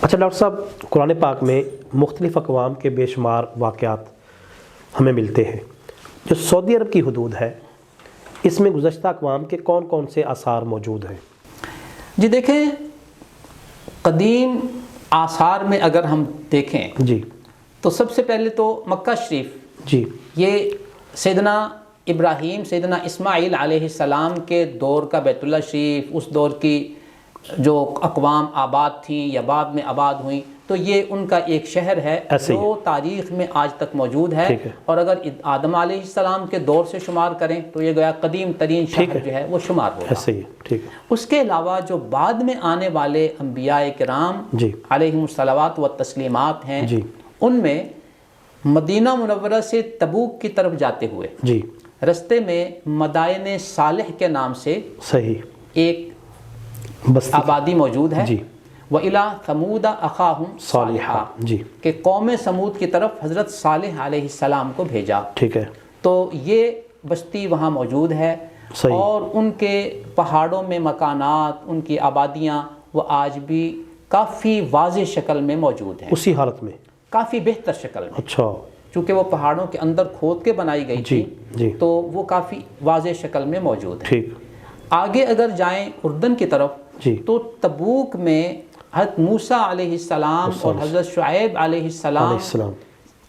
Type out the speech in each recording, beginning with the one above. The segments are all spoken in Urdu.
اچھا ڈاکٹر صاحب، قرآن پاک میں مختلف اقوام کے بے شمار واقعات ہمیں ملتے ہیں. جو سعودی عرب کی حدود ہے، اس میں گزشتہ اقوام کے کون کون سے آثار موجود ہیں؟ جی دیکھیں، قدیم آثار میں اگر ہم دیکھیں جی تو سب سے پہلے تو مکہ شریف، جی یہ سیدنا ابراہیم سیدنا اسماعیل علیہ السلام کے دور کا بیت اللہ شریف، اس دور کی جو اقوام آباد تھیں یا بعد میں آباد ہوئیں، تو یہ ان کا ایک شہر ہے جو تاریخ میں آج تک موجود ہے. اور اگر آدم علیہ السلام کے دور سے شمار کریں تو یہ گویا قدیم ترین شہر جو ہے وہ شمار ہوگا. اس کے علاوہ جو بعد میں آنے والے انبیاء کرام علیہم الصلوات و تسلیمات ہیں، ان میں مدینہ منورہ سے تبوک کی طرف جاتے ہوئے رستے میں مدائن صالح کے نام سے ایک آبادی موجود ہے. وَإِلَىٰ ثَمُودَ أَخَاهُمْ صَالِحًا، کہ قوم سمود کی طرف حضرت صالح علیہ السلام کو بھیجا. تو یہ بستی وہاں موجود ہے، اور ان کے پہاڑوں میں مکانات، ان کی آبادیاں وہ آج بھی کافی واضح شکل میں موجود ہیں، اسی حالت میں، کافی بہتر شکل میں. اچھا، چونکہ وہ پہاڑوں کے اندر کھود کے بنائی گئی تھی تو وہ کافی واضح شکل میں موجود ہے. آگے اگر جائیں اردن کی طرف تو تبوک میں حضرت موسیٰ علیہ السلام اور حضرت شعیب علیہ السلام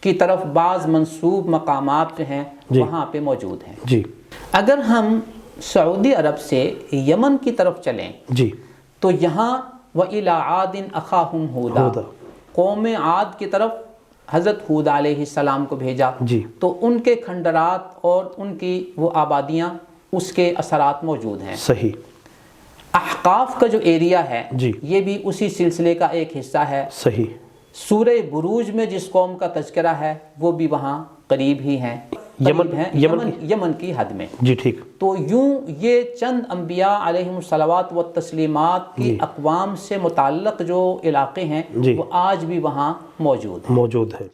کی طرف بعض منسوب مقامات جو ہیں وہاں پہ موجود ہیں. اگر ہم سعودی عرب سے یمن کی طرف چلیں تو یہاں وَإِلَىٰ عَادٍ أَخَاهُمْ هُودًا، قوم عاد کی طرف حضرت ہود علیہ السلام کو بھیجا. تو ان کے کھنڈرات اور ان کی وہ آبادیاں، اس کے اثرات موجود ہیں. احقاف کا جو ایریا ہے یہ بھی اسی سلسلے کا ایک حصہ ہے. سورہ بروج میں جس قوم کا تذکرہ ہے وہ بھی وہاں قریب ہی ہیں، یمن کی حد میں. تو یوں یہ چند انبیاء علیہم الصلوات و تسلیمات کی اقوام سے متعلق جو علاقے ہیں وہ آج بھی وہاں موجود ہیں.